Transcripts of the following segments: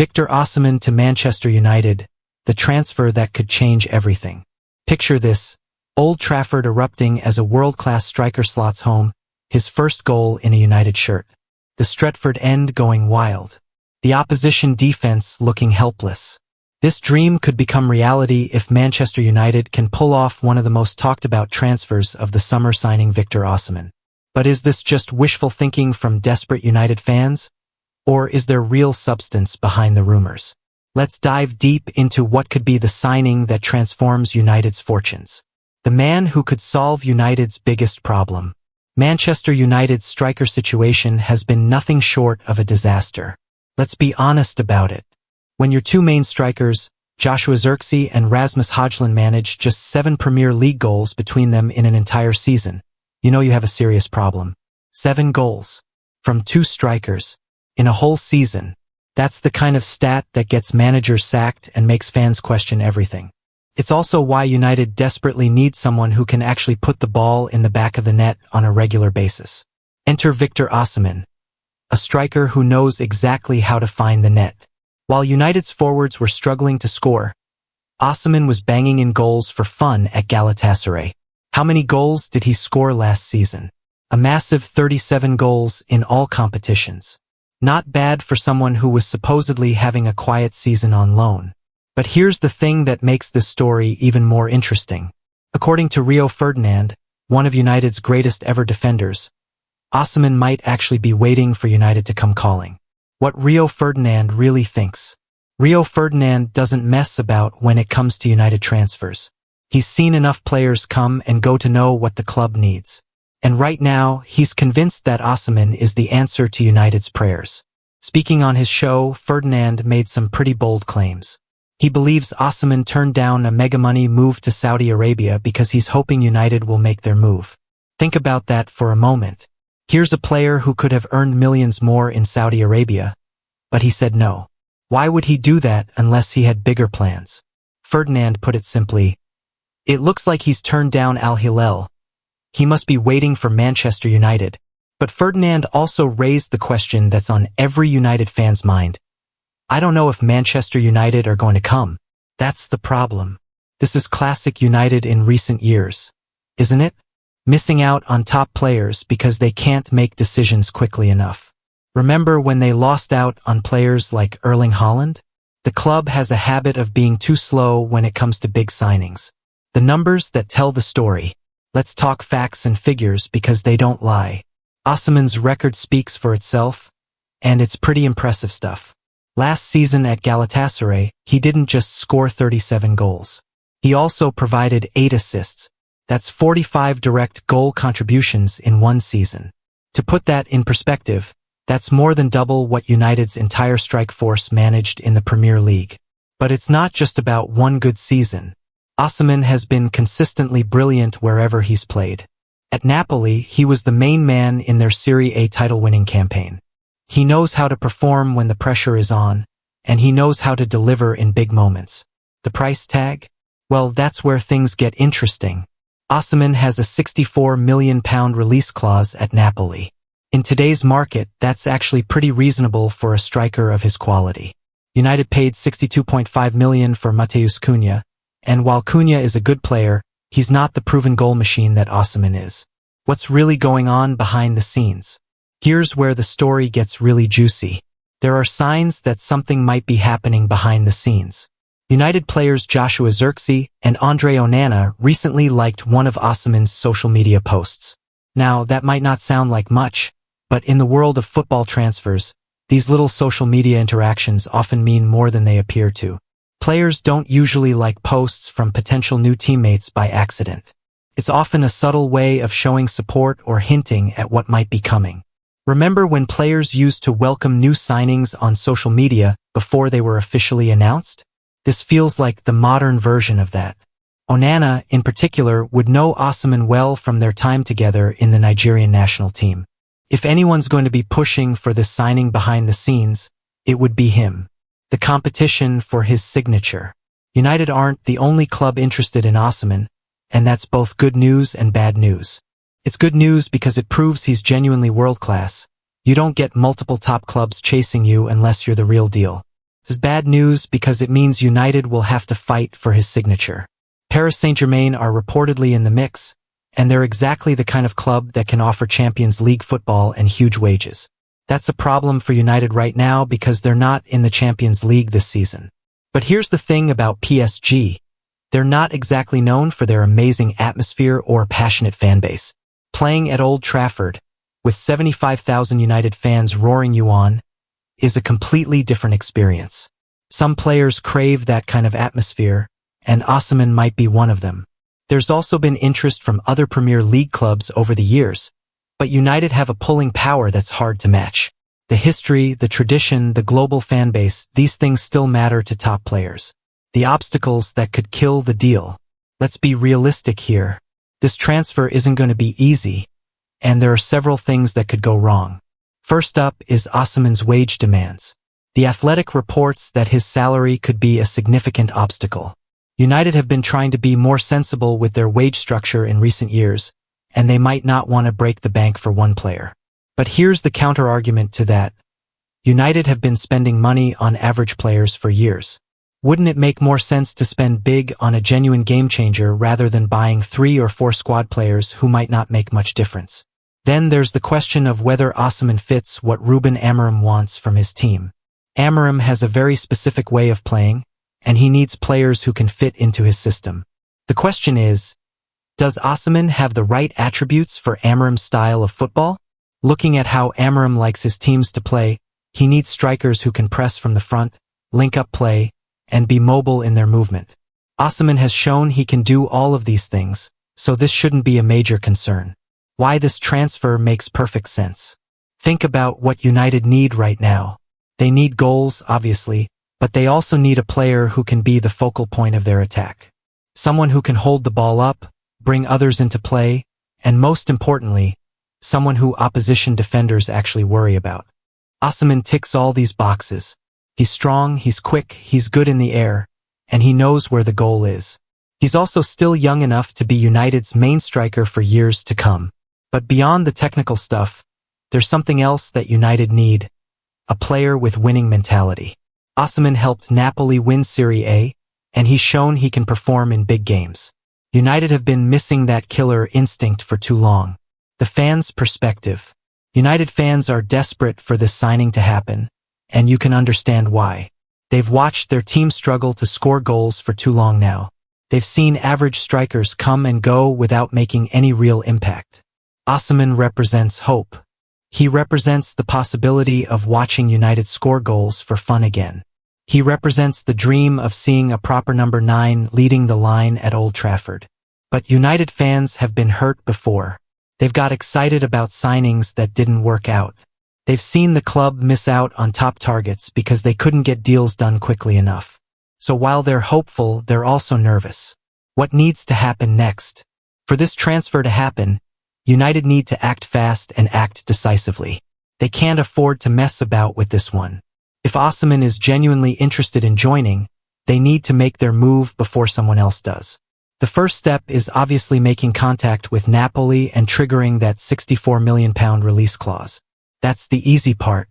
Victor Osimhen to Manchester United, the transfer that could change everything. Picture this, Old Trafford erupting as a world-class striker slots home, his first goal in a United shirt. The Stretford end going wild. The opposition defense looking helpless. This dream could become reality if Manchester United can pull off one of the most talked about transfers of the summer, signing Victor Osimhen. But is this just wishful thinking from desperate United fans? Or is there real substance behind the rumors? Let's dive deep into what could be the signing that transforms United's fortunes. The man who could solve United's biggest problem. Manchester United's striker situation has been nothing short of a disaster. Let's be honest about it. When your two main strikers, Joshua Zirkzee and Rasmus Højlund, manage just 7 Premier League goals between them in an entire season, you know you have a serious problem. 7 goals from 2 strikers in a whole season. That's the kind of stat that gets managers sacked and makes fans question everything. It's also why United desperately needs someone who can actually put the ball in the back of the net on a regular basis. Enter Victor Osimhen, a striker who knows exactly how to find the net. While United's forwards were struggling to score, Osimhen was banging in goals for fun at Galatasaray. How many goals did he score last season? A massive 37 goals in all competitions. Not bad for someone who was supposedly having a quiet season on loan. But here's the thing that makes this story even more interesting. According to Rio Ferdinand, one of United's greatest ever defenders, Osimhen might actually be waiting for United to come calling. What Rio Ferdinand really thinks. Rio Ferdinand doesn't mess about when it comes to United transfers. He's seen enough players come and go to know what the club needs. And right now, he's convinced that Osimhen is the answer to United's prayers. Speaking on his show, Ferdinand made some pretty bold claims. He believes Osimhen turned down a mega-money move to Saudi Arabia because he's hoping United will make their move. Think about that for a moment. Here's a player who could have earned millions more in Saudi Arabia, but he said no. Why would he do that unless he had bigger plans? Ferdinand put it simply, it looks like he's turned down Al Hilal. He must be waiting for Manchester United. But Ferdinand also raised the question that's on every United fan's mind. I don't know if Manchester United are going to come. That's the problem. This is classic United in recent years, isn't it? Missing out on top players because they can't make decisions quickly enough. Remember when they lost out on players like Erling Haaland? The club has a habit of being too slow when it comes to big signings. The numbers that tell the story. Let's talk facts and figures because they don't lie. Osimhen's record speaks for itself, and it's pretty impressive stuff. Last season at Galatasaray, he didn't just score 37 goals. He also provided 8 assists. That's 45 direct goal contributions in one season. To put that in perspective, that's more than double what United's entire strike force managed in the Premier League. But it's not just about one good season. Osimhen has been consistently brilliant wherever he's played. At Napoli, he was the main man in their Serie A title-winning campaign. He knows how to perform when the pressure is on, and he knows how to deliver in big moments. The price tag? Well, that's where things get interesting. Osimhen has a £64 million release clause at Napoli. In today's market, that's actually pretty reasonable for a striker of his quality. United paid £62.5 million for Matheus Cunha, and while Cunha is a good player, he's not the proven goal machine that Osimhen is. What's really going on behind the scenes? Here's where the story gets really juicy. There are signs that something might be happening behind the scenes. United players Joshua Zirkzee and Andre Onana recently liked one of Osimhen's social media posts. Now, that might not sound like much, but in the world of football transfers, these little social media interactions often mean more than they appear to. Players don't usually like posts from potential new teammates by accident. It's often a subtle way of showing support or hinting at what might be coming. Remember when players used to welcome new signings on social media before they were officially announced? This feels like the modern version of that. Onana, in particular, would know Osimhen well from their time together in the Nigerian national team. If anyone's going to be pushing for this signing behind the scenes, it would be him. The competition for his signature. United aren't the only club interested in Osimhen, and that's both good news and bad news. It's good news because it proves he's genuinely world-class. You don't get multiple top clubs chasing you unless you're the real deal. This is bad news because it means United will have to fight for his signature. Paris Saint-Germain are reportedly in the mix, and they're exactly the kind of club that can offer Champions League football and huge wages. That's a problem for United right now because they're not in the Champions League this season. But here's the thing about PSG. They're not exactly known for their amazing atmosphere or passionate fanbase. Playing at Old Trafford, with 75,000 United fans roaring you on, is a completely different experience. Some players crave that kind of atmosphere, and Osimhen might be one of them. There's also been interest from other Premier League clubs over the years, but United have a pulling power that's hard to match. The history, the tradition, the global fanbase, these things still matter to top players. The obstacles that could kill the deal. Let's be realistic here. This transfer isn't going to be easy, and there are several things that could go wrong. First up is Osimhen's wage demands. The Athletic reports that his salary could be a significant obstacle. United have been trying to be more sensible with their wage structure in recent years, and they might not want to break the bank for one player. But here's the counter-argument to that. United have been spending money on average players for years. Wouldn't it make more sense to spend big on a genuine game-changer rather than buying 3 or 4 squad players who might not make much difference? Then there's the question of whether Osimhen fits what Ruben Amorim wants from his team. Amorim has a very specific way of playing, and he needs players who can fit into his system. The question is, does Osimhen have the right attributes for Amorim's style of football? Looking at how Amorim likes his teams to play, he needs strikers who can press from the front, link up play, and be mobile in their movement. Osimhen has shown he can do all of these things, so this shouldn't be a major concern. Why this transfer makes perfect sense. Think about what United need right now. They need goals, obviously, but they also need a player who can be the focal point of their attack. Someone who can hold the ball up, bring others into play, and most importantly, someone who opposition defenders actually worry about. Osimhen ticks all these boxes. He's strong, he's quick, he's good in the air, and he knows where the goal is. He's also still young enough to be United's main striker for years to come. But beyond the technical stuff, there's something else that United need. A player with winning mentality. Osimhen helped Napoli win Serie A, and he's shown he can perform in big games. United have been missing that killer instinct for too long. The fans' perspective. United fans are desperate for this signing to happen, and you can understand why. They've watched their team struggle to score goals for too long now. They've seen average strikers come and go without making any real impact. Osimhen represents hope. He represents the possibility of watching United score goals for fun again. He represents the dream of seeing a proper number 9 leading the line at Old Trafford. But United fans have been hurt before. They've got excited about signings that didn't work out. They've seen the club miss out on top targets because they couldn't get deals done quickly enough. So while they're hopeful, they're also nervous. What needs to happen next? For this transfer to happen, United need to act fast and act decisively. They can't afford to mess about with this one. If Osimhen is genuinely interested in joining, they need to make their move before someone else does. The first step is obviously making contact with Napoli and triggering that £64 million release clause. That's the easy part.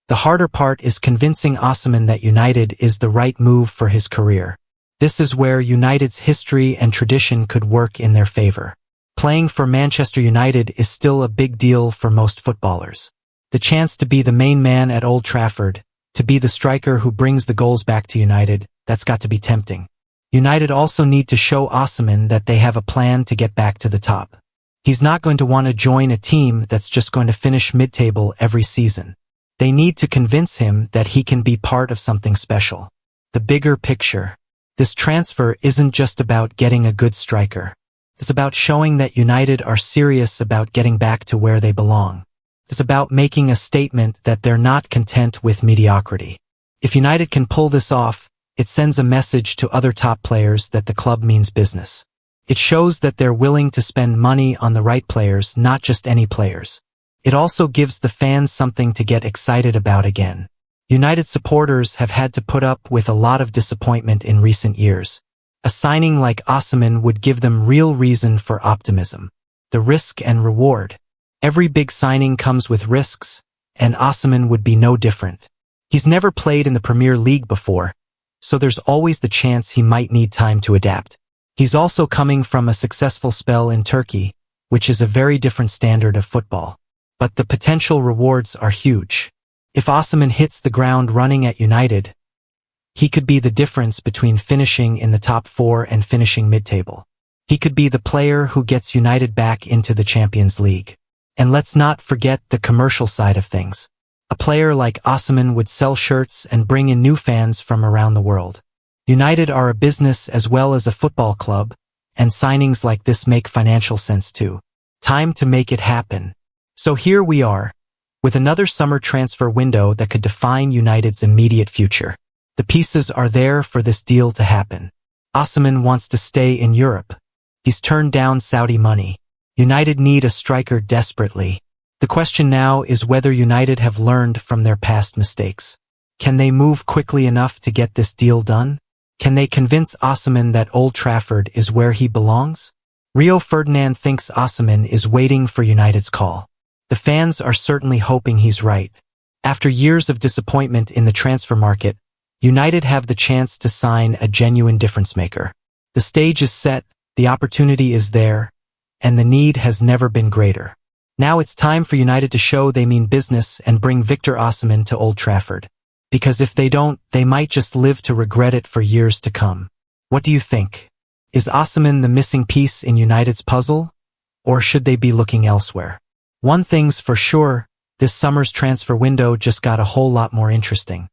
The harder part is convincing Osimhen that United is the right move for his career. This is where United's history and tradition could work in their favor. Playing for Manchester United is still a big deal for most footballers. The chance to be the main man at Old Trafford, to be the striker who brings the goals back to United, that's got to be tempting. United also need to show Osimhen that they have a plan to get back to the top. He's not going to want to join a team that's just going to finish mid-table every season. They need to convince him that he can be part of something special. The bigger picture. This transfer isn't just about getting a good striker. It's about showing that United are serious about getting back to where they belong. It's about making a statement that they're not content with mediocrity. If United can pull this off, it sends a message to other top players that the club means business. It shows that they're willing to spend money on the right players, not just any players. It also gives the fans something to get excited about again. United supporters have had to put up with a lot of disappointment in recent years. A signing like Osimhen would give them real reason for optimism. The risk and reward. Every big signing comes with risks, and Osimhen would be no different. He's never played in the Premier League before, so there's always the chance he might need time to adapt. He's also coming from a successful spell in Turkey, which is a very different standard of football. But the potential rewards are huge. If Osimhen hits the ground running at United, he could be the difference between finishing in the top 4 and finishing mid-table. He could be the player who gets United back into the Champions League. And let's not forget the commercial side of things. A player like Osimhen would sell shirts and bring in new fans from around the world. United are a business as well as a football club, and signings like this make financial sense too. Time to make it happen. So here we are, with another summer transfer window that could define United's immediate future. The pieces are there for this deal to happen. Osimhen wants to stay in Europe. He's turned down Saudi money. United need a striker desperately. The question now is whether United have learned from their past mistakes. Can they move quickly enough to get this deal done? Can they convince Osimhen that Old Trafford is where he belongs? Rio Ferdinand thinks Osimhen is waiting for United's call. The fans are certainly hoping he's right. After years of disappointment in the transfer market, United have the chance to sign a genuine difference maker. The stage is set, the opportunity is there, and the need has never been greater. Now it's time for United to show they mean business and bring Victor Osimhen to Old Trafford. Because if they don't, they might just live to regret it for years to come. What do you think? Is Osimhen the missing piece in United's puzzle? Or should they be looking elsewhere? One thing's for sure, this summer's transfer window just got a whole lot more interesting.